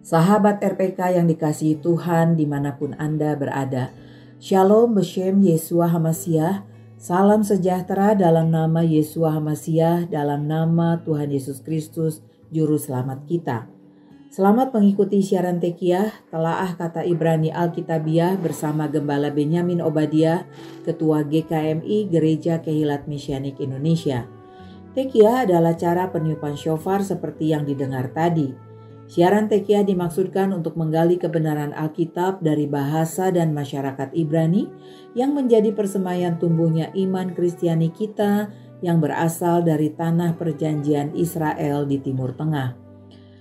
Sahabat RPK yang dikasihi Tuhan dimanapun Anda berada, Shalom Beshem Yeshua HaMashiach, salam sejahtera dalam nama Yeshua HaMashiach, dalam nama Tuhan Yesus Kristus, Juru Selamat kita. Selamat mengikuti siaran Tekiyah, Telaah Kata Ibrani Alkitabiah bersama Gembala Benyamin Obadiah, Ketua GKMI Gereja Kehilat Mesianik Indonesia. Tekiyah adalah cara peniupan shofar seperti yang didengar tadi. Siaran Tekiyah dimaksudkan untuk menggali kebenaran Alkitab dari bahasa dan masyarakat Ibrani yang menjadi persemayan tumbuhnya iman Kristiani kita yang berasal dari tanah perjanjian Israel di Timur Tengah.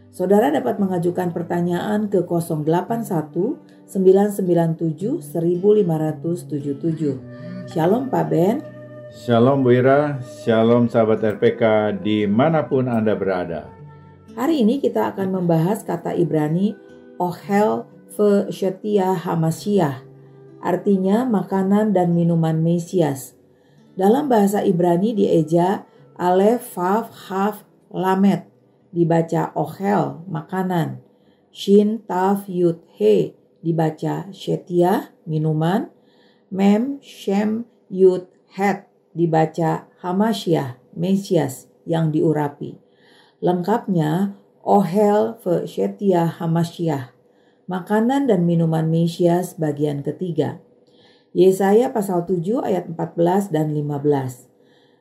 Saudara dapat mengajukan pertanyaan ke 081 997 1577. Shalom Pak Ben. Shalom Bu Ira, shalom sahabat RPK dimanapun Anda berada. Hari ini kita akan membahas kata Ibrani Ohel Ve'Shetia HaMashiach, artinya makanan dan minuman Mesias. Dalam bahasa Ibrani dieja Alef Vav Hav Lamet, dibaca Ohel, makanan. Shin Tav Yud He, dibaca Shetia, minuman. Mem Shem Yud Het, dibaca Hamashiach, Mesias yang diurapi. Lengkapnya, Ohel Ve'Shetia HaMashiach, makanan dan minuman Mesias bagian ketiga. Yesaya pasal 7 ayat 14 dan 15.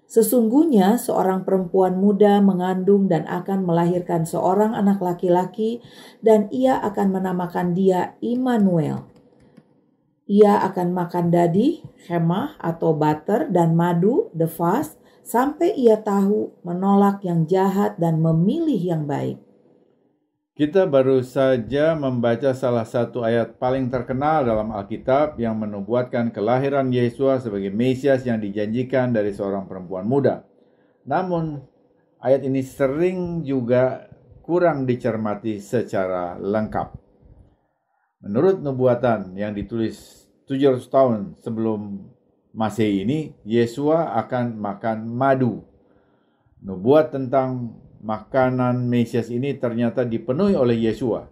Sesungguhnya seorang perempuan muda mengandung dan akan melahirkan seorang anak laki-laki dan ia akan menamakan dia Immanuel. Ia akan makan dadi, khemah atau butter dan madu, the fast, sampai ia tahu menolak yang jahat dan memilih yang baik. Kita baru saja membaca salah satu ayat paling terkenal dalam Alkitab yang menubuatkan kelahiran Yesua sebagai Mesias yang dijanjikan dari seorang perempuan muda. Namun, ayat ini sering juga kurang dicermati secara lengkap. Menurut nubuatan yang ditulis 700 tahun sebelum Masehi ini, Yesua akan makan madu. Nubuat tentang makanan Mesias ini ternyata dipenuhi oleh Yesua.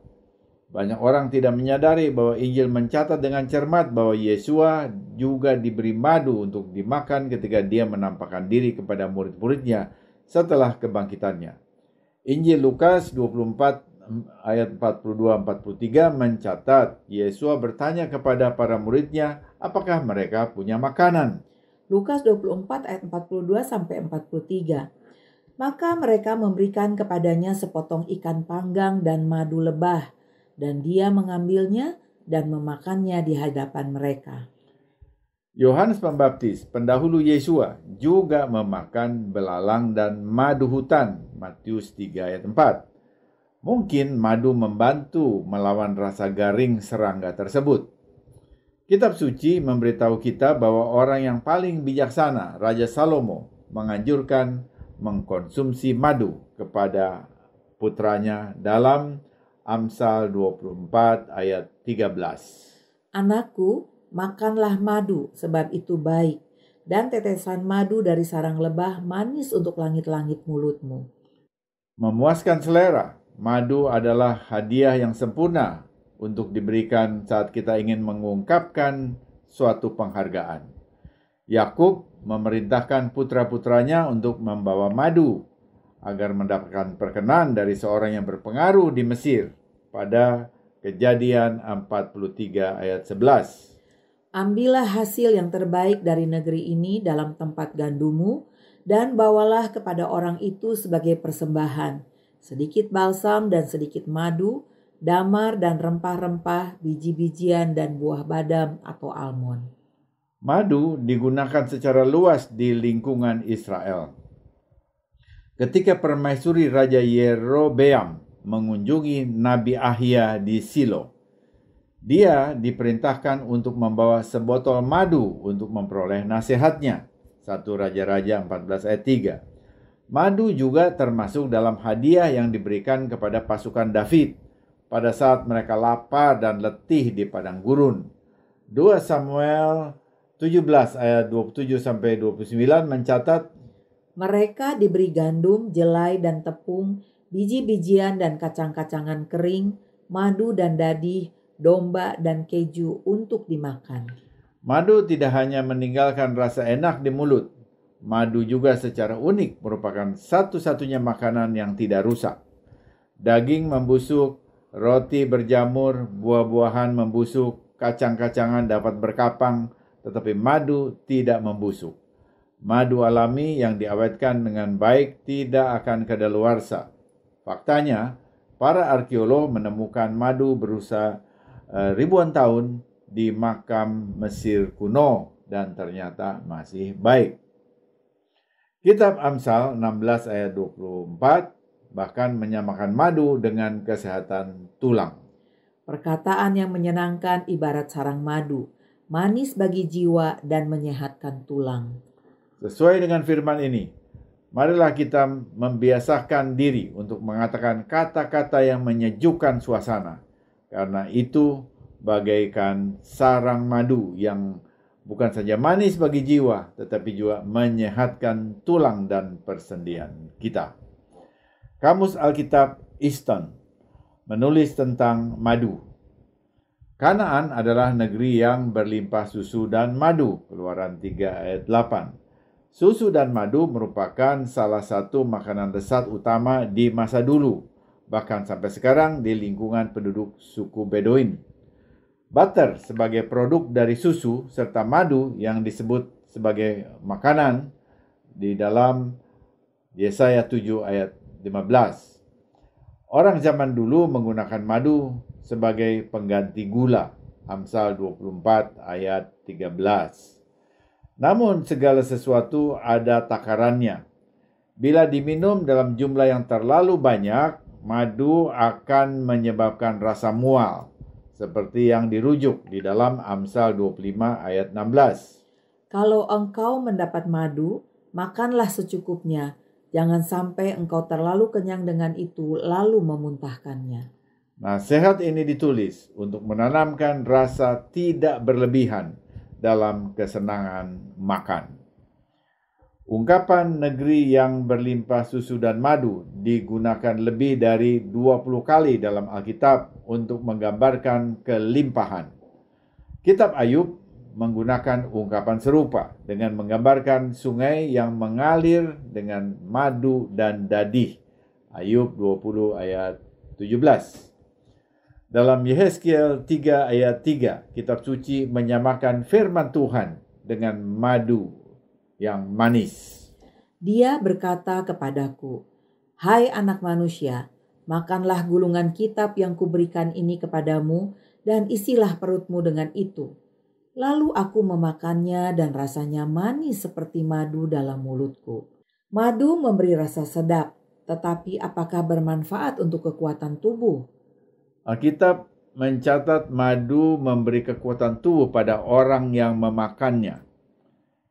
Banyak orang tidak menyadari bahwa Injil mencatat dengan cermat bahwa Yesua juga diberi madu untuk dimakan ketika dia menampakkan diri kepada murid-muridnya setelah kebangkitannya. Injil Lukas 24 ayat 42-43 mencatat Yesua bertanya kepada para muridnya apakah mereka punya makanan. Lukas 24 ayat 42-43. Maka mereka memberikan kepadanya sepotong ikan panggang dan madu lebah, dan dia mengambilnya dan memakannya di hadapan mereka. Yohanes Pembaptis, pendahulu Yesua, juga memakan belalang dan madu hutan. Matius 3 ayat 4. Mungkin madu membantu melawan rasa garing serangga tersebut. Kitab suci memberitahu kita bahwa orang yang paling bijaksana, Raja Salomo, menganjurkan mengkonsumsi madu kepada putranya dalam Amsal 24 ayat 13. Anakku, makanlah madu sebab itu baik, dan tetesan madu dari sarang lebah manis untuk langit-langit mulutmu. Memuaskan selera, madu adalah hadiah yang sempurna untuk diberikan saat kita ingin mengungkapkan suatu penghargaan. Yakub memerintahkan putra-putranya untuk membawa madu agar mendapatkan perkenan dari seorang yang berpengaruh di Mesir pada Kejadian 43 ayat 11. Ambillah hasil yang terbaik dari negeri ini dalam tempat gandumu dan bawalah kepada orang itu sebagai persembahan, sedikit balsam dan sedikit madu, damar dan rempah-rempah, biji-bijian dan buah badam atau almond. Madu digunakan secara luas di lingkungan Israel. Ketika permaisuri Raja Yerobeam mengunjungi Nabi Ahia di Silo, dia diperintahkan untuk membawa sebotol madu untuk memperoleh nasihatnya. 1 Raja-Raja 14 ayat 3. Madu juga termasuk dalam hadiah yang diberikan kepada pasukan David pada saat mereka lapar dan letih di padang gurun. 2 Samuel 17 ayat 27-29 mencatat, mereka diberi gandum, jelai dan tepung, biji-bijian dan kacang-kacangan kering, madu dan dadih, domba dan keju untuk dimakan. Madu tidak hanya meninggalkan rasa enak di mulut, madu juga secara unik merupakan satu-satunya makanan yang tidak rusak. Daging membusuk, roti berjamur, buah-buahan membusuk, kacang-kacangan dapat berkapang, tetapi madu tidak membusuk. Madu alami yang diawetkan dengan baik tidak akan kadaluarsa. Faktanya, para arkeolog menemukan madu berusia ribuan tahun di makam Mesir kuno dan ternyata masih baik. Kitab Amsal 16 ayat 24 bahkan menyamakan madu dengan kesehatan tulang. Perkataan yang menyenangkan ibarat sarang madu, manis bagi jiwa dan menyehatkan tulang. Sesuai dengan firman ini, marilah kita membiasakan diri untuk mengatakan kata-kata yang menyejukkan suasana. Karena itu bagaikan sarang madu yang bukan saja manis bagi jiwa, tetapi juga menyehatkan tulang dan persendian kita. Kamus Alkitab Easton menulis tentang madu. Kanaan adalah negeri yang berlimpah susu dan madu. Keluaran 3 ayat 8. Susu dan madu merupakan salah satu makanan lezat utama di masa dulu, bahkan sampai sekarang di lingkungan penduduk suku Bedoin. Butter sebagai produk dari susu serta madu yang disebut sebagai makanan di dalam Yesaya 7 ayat 15. Orang zaman dulu menggunakan madu sebagai pengganti gula. Amsal 24 ayat 13. Namun segala sesuatu ada takarannya. Bila diminum dalam jumlah yang terlalu banyak, madu akan menyebabkan rasa mual, seperti yang dirujuk di dalam Amsal 25 ayat 16. Kalau engkau mendapat madu, makanlah secukupnya. Jangan sampai engkau terlalu kenyang dengan itu lalu memuntahkannya. Nasihat ini ditulis untuk menanamkan rasa tidak berlebihan dalam kesenangan makan. Ungkapan negeri yang berlimpah susu dan madu digunakan lebih dari 20 kali dalam Alkitab untuk menggambarkan kelimpahan. Kitab Ayub menggunakan ungkapan serupa dengan menggambarkan sungai yang mengalir dengan madu dan dadih. Ayub 20 ayat 17. Dalam Yehezkiel 3 ayat 3, kitab suci menyamakan firman Tuhan dengan madu yang manis. Dia berkata kepadaku, "Hai anak manusia, makanlah gulungan kitab yang kuberikan ini kepadamu dan isilah perutmu dengan itu." Lalu aku memakannya dan rasanya manis seperti madu dalam mulutku. Madu memberi rasa sedap, tetapi apakah bermanfaat untuk kekuatan tubuh? Alkitab mencatat madu memberi kekuatan tubuh pada orang yang memakannya.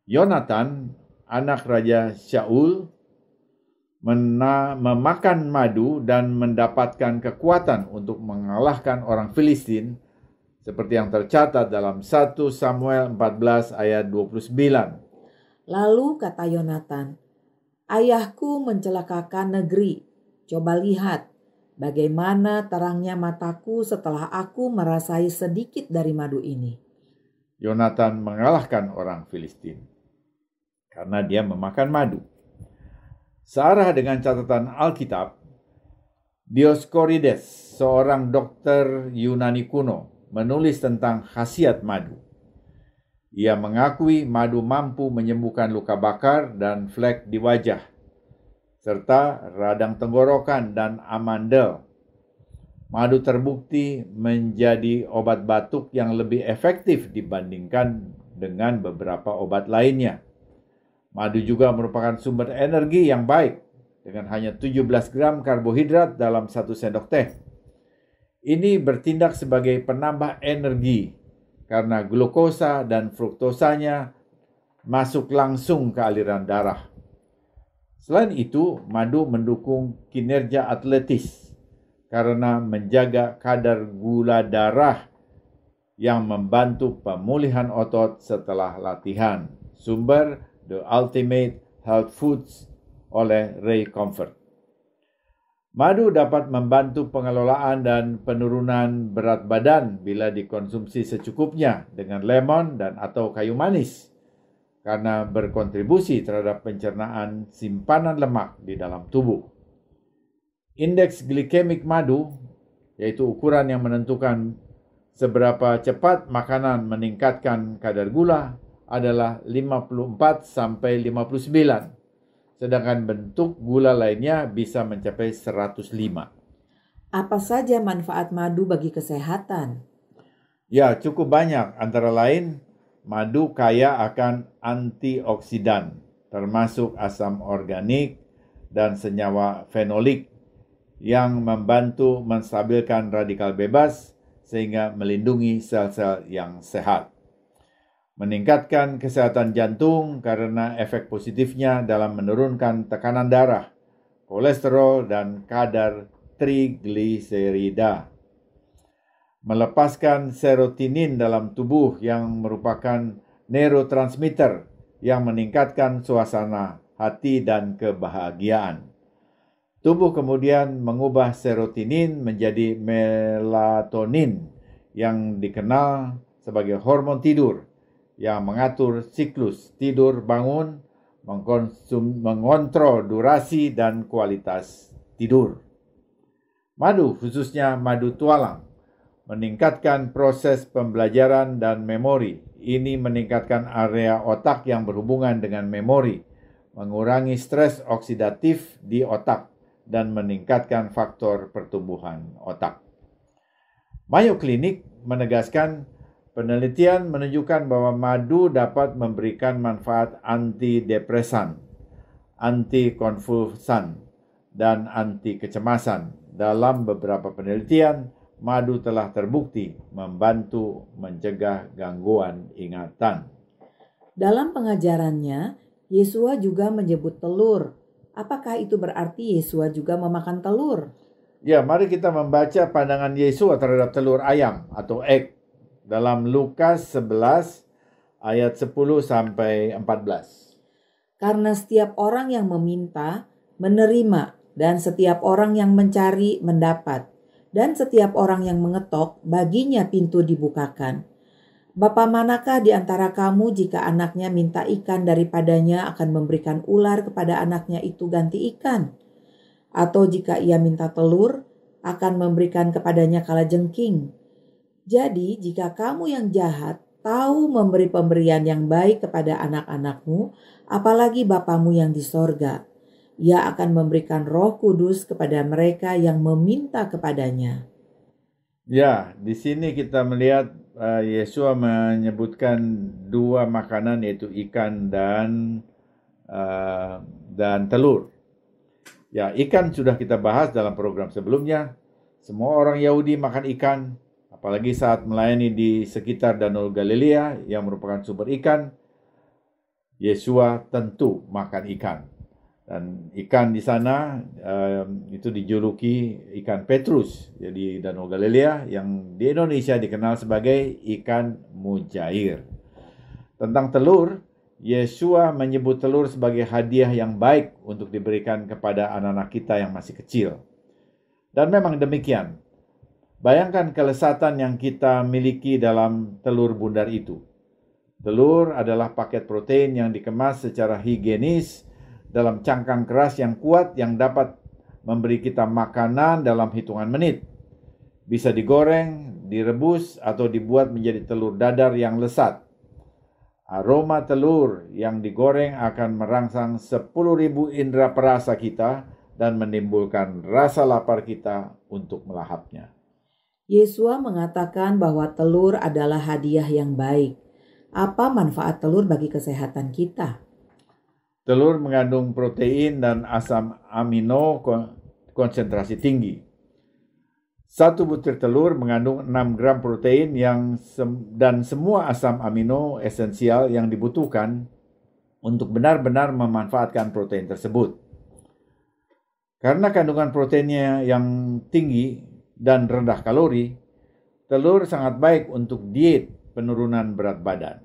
Yonatan, anak Raja Shaul, memakan madu dan mendapatkan kekuatan untuk mengalahkan orang Filistin, seperti yang tercatat dalam 1 Samuel 14 ayat 29. Lalu kata Yonatan, "Ayahku mencelakakan negeri. Coba lihat bagaimana terangnya mataku setelah aku merasai sedikit dari madu ini." Yonatan mengalahkan orang Filistin karena dia memakan madu. Searah dengan catatan Alkitab, Dioskorides, seorang dokter Yunani kuno, menulis tentang khasiat madu. Ia mengakui madu mampu menyembuhkan luka bakar dan flek di wajah, serta radang tenggorokan dan amandel. Madu terbukti menjadi obat batuk yang lebih efektif dibandingkan dengan beberapa obat lainnya. Madu juga merupakan sumber energi yang baik dengan hanya 17 gram karbohidrat dalam 1 sendok teh. Ini bertindak sebagai penambah energi karena glukosa dan fruktosanya masuk langsung ke aliran darah. Selain itu, madu mendukung kinerja atletis karena menjaga kadar gula darah yang membantu pemulihan otot setelah latihan. Sumber The Ultimate Health Foods oleh Ray Comfort. Madu dapat membantu pengelolaan dan penurunan berat badan bila dikonsumsi secukupnya dengan lemon dan atau kayu manis karena berkontribusi terhadap pencernaan simpanan lemak di dalam tubuh. Indeks glikemik madu, yaitu ukuran yang menentukan seberapa cepat makanan meningkatkan kadar gula, adalah 54 sampai 59. Sedangkan bentuk gula lainnya bisa mencapai 105. Apa saja manfaat madu bagi kesehatan? Ya, cukup banyak. Antara lain, madu kaya akan antioksidan, termasuk asam organik dan senyawa fenolik yang membantu menstabilkan radikal bebas sehingga melindungi sel-sel yang sehat. Meningkatkan kesehatan jantung karena efek positifnya dalam menurunkan tekanan darah, kolesterol, dan kadar trigliserida. Melepaskan serotonin dalam tubuh yang merupakan neurotransmitter yang meningkatkan suasana hati dan kebahagiaan. Tubuh kemudian mengubah serotonin menjadi melatonin yang dikenal sebagai hormon tidur yang mengatur siklus tidur bangun, mengontrol durasi dan kualitas tidur. Madu, khususnya madu tualang, meningkatkan proses pembelajaran dan memori. Ini meningkatkan area otak yang berhubungan dengan memori, mengurangi stres oksidatif di otak, dan meningkatkan faktor pertumbuhan otak. Mayo Clinic menegaskan penelitian menunjukkan bahwa madu dapat memberikan manfaat antidepresan, antikonvulsan, dan anti kecemasan. Dalam beberapa penelitian, madu telah terbukti membantu mencegah gangguan ingatan. Dalam pengajarannya, Yesua juga menyebut telur. Apakah itu berarti Yesua juga memakan telur? Ya, mari kita membaca pandangan Yesua terhadap telur ayam atau egg dalam Lukas 11 ayat 10 sampai 14. Karena setiap orang yang meminta, menerima, dan setiap orang yang mencari, mendapat. Dan setiap orang yang mengetok, baginya pintu dibukakan. Bapa manakah di antara kamu jika anaknya minta ikan daripadanya akan memberikan ular kepada anaknya itu ganti ikan? Atau jika ia minta telur, akan memberikan kepadanya kalajengking? Jadi jika kamu yang jahat tahu memberi pemberian yang baik kepada anak-anakmu, apalagi Bapamu yang di sorga, Ia akan memberikan Roh Kudus kepada mereka yang meminta kepadanya. Ya, di sini kita melihat Yesua menyebutkan dua makanan, yaitu ikan dan telur. Ya, ikan sudah kita bahas dalam program sebelumnya. Semua orang Yahudi makan ikan, apalagi saat melayani di sekitar Danau Galilea yang merupakan sumber ikan. Yesua tentu makan ikan. Dan ikan di sana itu dijuluki ikan Petrus, jadi Danau Galilea yang di Indonesia dikenal sebagai ikan mujair. Tentang telur, Yesua menyebut telur sebagai hadiah yang baik untuk diberikan kepada anak-anak kita yang masih kecil. Dan memang demikian. Bayangkan kelezatan yang kita miliki dalam telur bundar itu. Telur adalah paket protein yang dikemas secara higienis dalam cangkang keras yang kuat yang dapat memberi kita makanan dalam hitungan menit. Bisa digoreng, direbus, atau dibuat menjadi telur dadar yang lezat. Aroma telur yang digoreng akan merangsang 10.000 indera perasa kita dan menimbulkan rasa lapar kita untuk melahapnya. Yesua mengatakan bahwa telur adalah hadiah yang baik. Apa manfaat telur bagi kesehatan kita? Telur mengandung protein dan asam amino konsentrasi tinggi. Satu butir telur mengandung 6 gram protein dan semua asam amino esensial yang dibutuhkan untuk benar-benar memanfaatkan protein tersebut. Karena kandungan proteinnya yang tinggi dan rendah kalori, telur sangat baik untuk diet penurunan berat badan.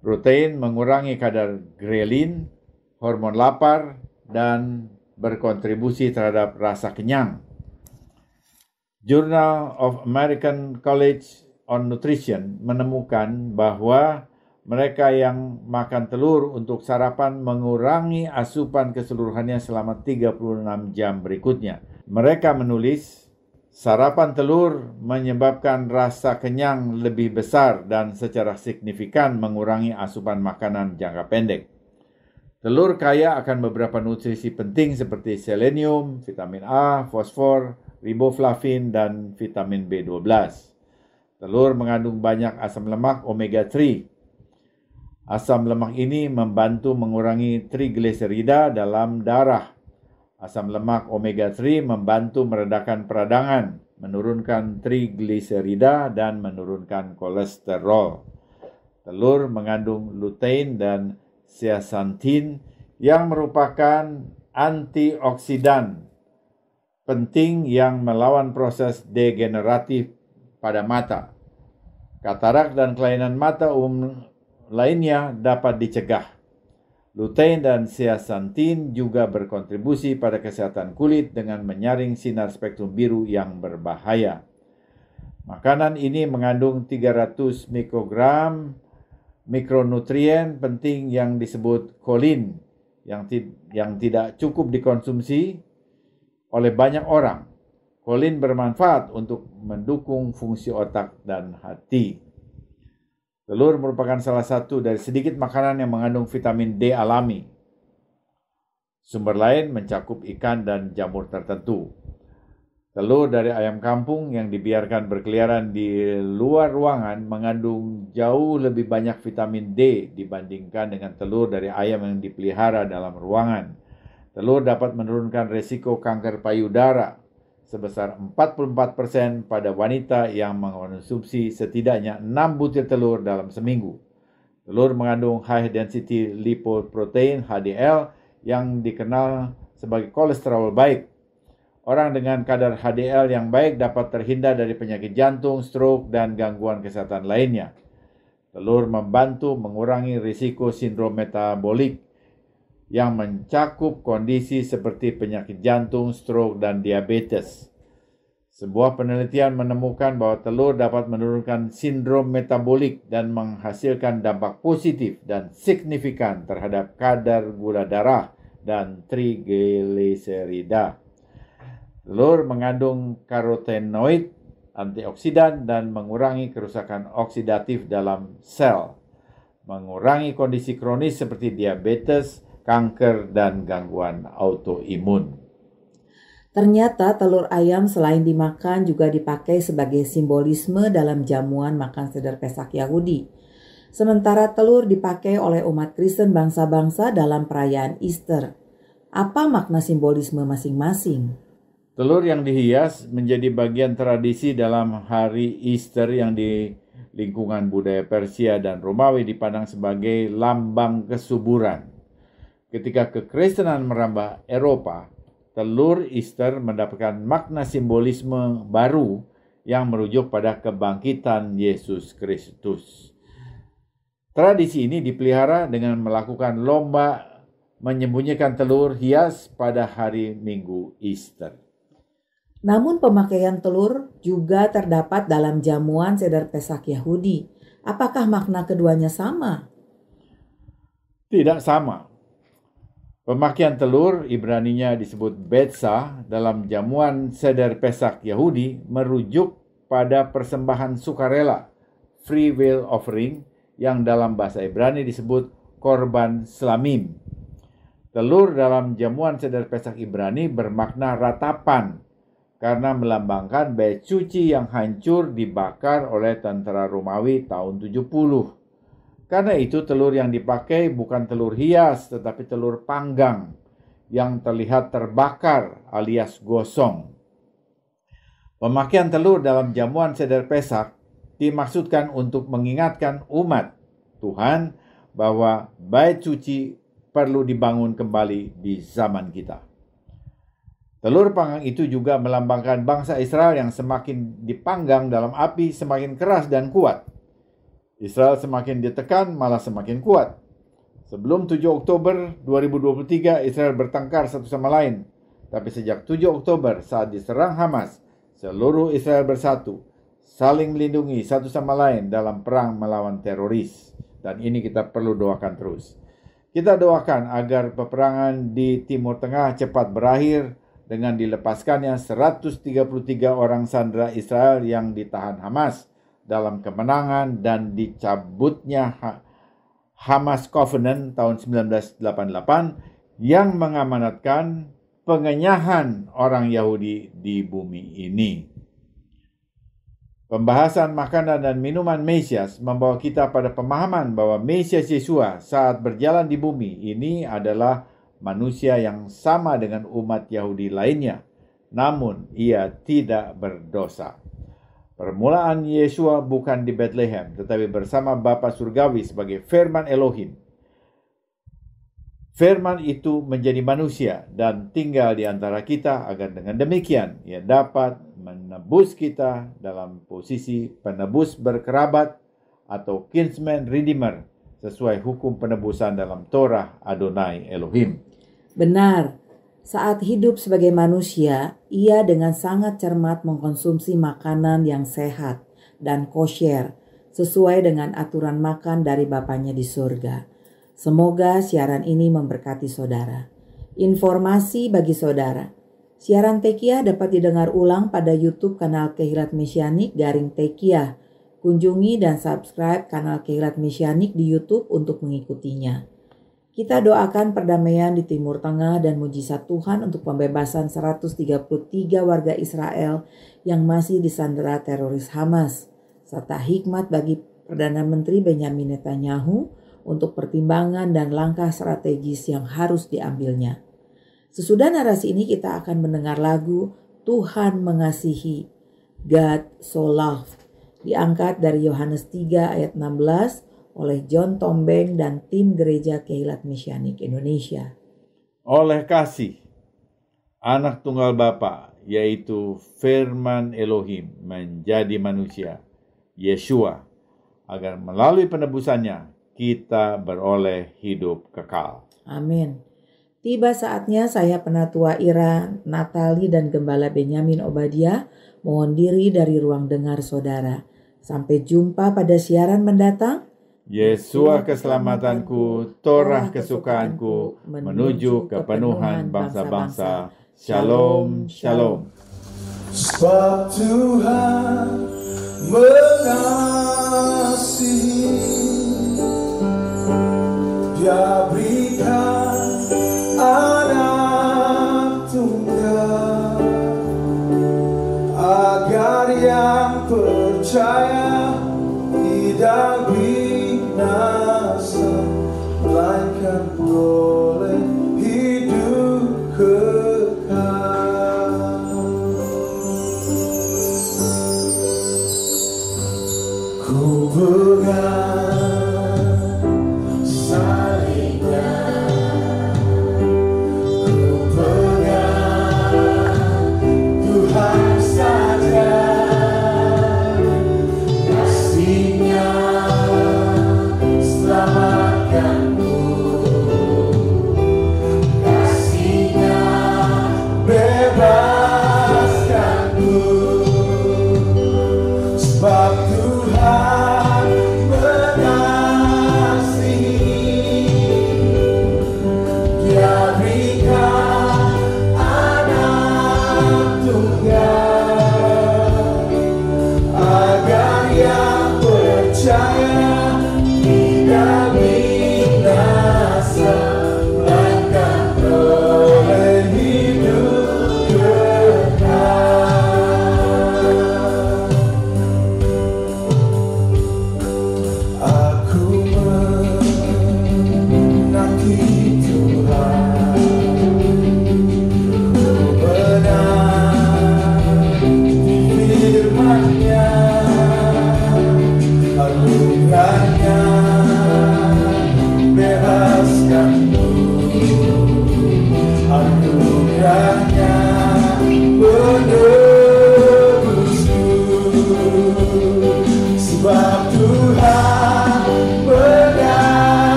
Protein mengurangi kadar grelin, hormon lapar, dan berkontribusi terhadap rasa kenyang. Journal of American College on Nutrition menemukan bahwa mereka yang makan telur untuk sarapan mengurangi asupan keseluruhannya selama 36 jam berikutnya. Mereka menulis, sarapan telur menyebabkan rasa kenyang lebih besar dan secara signifikan mengurangi asupan makanan jangka pendek. Telur kaya akan beberapa nutrisi penting seperti selenium, vitamin A, fosfor, riboflavin, dan vitamin B12. Telur mengandung banyak asam lemak omega 3. Asam lemak ini membantu mengurangi trigliserida dalam darah. Asam lemak omega 3 membantu meredakan peradangan, menurunkan trigliserida, dan menurunkan kolesterol. Telur mengandung lutein dan zeaxanthin yang merupakan antioksidan penting yang melawan proses degeneratif pada mata. Katarak dan kelainan mata umum lainnya dapat dicegah. Lutein dan zeaxanthin juga berkontribusi pada kesehatan kulit dengan menyaring sinar spektrum biru yang berbahaya. Makanan ini mengandung 300 mikrogram mikronutrien penting yang disebut kolin yang tidak cukup dikonsumsi oleh banyak orang. Kolin bermanfaat untuk mendukung fungsi otak dan hati. Telur merupakan salah satu dari sedikit makanan yang mengandung vitamin D alami. Sumber lain mencakup ikan dan jamur tertentu. Telur dari ayam kampung yang dibiarkan berkeliaran di luar ruangan mengandung jauh lebih banyak vitamin D dibandingkan dengan telur dari ayam yang dipelihara dalam ruangan. Telur dapat menurunkan risiko kanker payudara sebesar 44% pada wanita yang mengkonsumsi setidaknya 6 butir telur dalam seminggu. Telur mengandung high density lipoprotein HDL yang dikenal sebagai kolesterol baik. Orang dengan kadar HDL yang baik dapat terhindar dari penyakit jantung, stroke, dan gangguan kesehatan lainnya. Telur membantu mengurangi risiko sindrom metabolik yang mencakup kondisi seperti penyakit jantung, stroke, dan diabetes. Sebuah penelitian menemukan bahwa telur dapat menurunkan sindrom metabolik dan menghasilkan dampak positif dan signifikan terhadap kadar gula darah dan trigliserida. Telur mengandung karotenoid, antioksidan, dan mengurangi kerusakan oksidatif dalam sel, mengurangi kondisi kronis seperti diabetes, kanker, dan gangguan autoimun. Ternyata telur ayam selain dimakan juga dipakai sebagai simbolisme dalam jamuan makan seder Pesak Yahudi. Sementara telur dipakai oleh umat Kristen bangsa-bangsa dalam perayaan Easter. Apa makna simbolisme masing-masing? Telur yang dihias menjadi bagian tradisi dalam hari Easter yang di lingkungan budaya Persia dan Romawi dipandang sebagai lambang kesuburan. Ketika kekristenan merambah Eropa, telur Easter mendapatkan makna simbolisme baru yang merujuk pada kebangkitan Yesus Kristus. Tradisi ini dipelihara dengan melakukan lomba menyembunyikan telur hias pada hari Minggu Easter. Namun pemakaian telur juga terdapat dalam jamuan seder Pesak Yahudi. Apakah makna keduanya sama? Tidak sama. Pemakaian telur, Ibraninya disebut betsa, dalam jamuan seder Pesak Yahudi merujuk pada persembahan sukarela, free will offering, yang dalam bahasa Ibrani disebut korban slamim. Telur dalam jamuan seder Pesak Ibrani bermakna ratapan, karena melambangkan bait suci yang hancur dibakar oleh tentara Romawi tahun 70. Karena itu telur yang dipakai bukan telur hias tetapi telur panggang yang terlihat terbakar alias gosong. Pemakaian telur dalam jamuan seder Pesak dimaksudkan untuk mengingatkan umat Tuhan bahwa bait suci perlu dibangun kembali di zaman kita. Telur panggang itu juga melambangkan bangsa Israel yang semakin dipanggang dalam api semakin keras dan kuat. Israel semakin ditekan malah semakin kuat. Sebelum 7 Oktober 2023 Israel bertengkar satu sama lain. Tapi sejak 7 Oktober saat diserang Hamas, seluruh Israel bersatu, saling melindungi satu sama lain dalam perang melawan teroris. Dan ini kita perlu doakan terus. Kita doakan agar peperangan di Timur Tengah cepat berakhir dengan dilepaskannya 133 orang sandera Israel yang ditahan Hamas dalam kemenangan dan dicabutnya Hamas Covenant tahun 1988 yang mengamanatkan pengenyahan orang Yahudi di bumi ini. Pembahasan makanan dan minuman Mesias membawa kita pada pemahaman bahwa Mesias Yesua saat berjalan di bumi ini adalah manusia yang sama dengan umat Yahudi lainnya, namun ia tidak berdosa. Permulaan Yesua bukan di Bethlehem, tetapi bersama Bapa Surgawi sebagai firman Elohim. Firman itu menjadi manusia dan tinggal di antara kita agar dengan demikian ia dapat menebus kita dalam posisi penebus berkerabat atau kinsman redeemer sesuai hukum penebusan dalam Torah Adonai Elohim. Benar, saat hidup sebagai manusia, ia dengan sangat cermat mengkonsumsi makanan yang sehat dan kosher sesuai dengan aturan makan dari Bapanya di surga. Semoga siaran ini memberkati saudara. Informasi bagi saudara. Siaran Tekiah dapat didengar ulang pada YouTube kanal Kehillat Mesianik _Tekiah. Kunjungi dan subscribe kanal Kehillat Mesianik di YouTube untuk mengikutinya. Kita doakan perdamaian di Timur Tengah dan mujizat Tuhan untuk pembebasan 133 warga Israel yang masih disandera teroris Hamas, serta hikmat bagi Perdana Menteri Benyamin Netanyahu untuk pertimbangan dan langkah strategis yang harus diambilnya. Sesudah narasi ini kita akan mendengar lagu Tuhan Mengasihi, God So Loved, diangkat dari Yohanes 3 ayat 16 oleh John Tombeng dan tim Gereja Kehillat Mesianik Indonesia. Oleh kasih, anak tunggal Bapa, yaitu firman Elohim menjadi manusia, Yesua, agar melalui penebusannya kita beroleh hidup kekal. Amin. Tiba saatnya saya Penatua Ira, Natali, dan Gembala Benyamin Obadiah mohon diri dari ruang dengar saudara. Sampai jumpa pada siaran mendatang. Yesua keselamatanku, Torah kesukaanku, menuju kepenuhan bangsa-bangsa. Shalom, shalom. Sebab Tuhan mengasihi, Dia berikan anak tunggal agar yang percaya tidak binasa, melainkan boleh hidup kekal. Ku pegang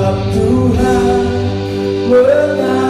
Sebab Tuhan mengaku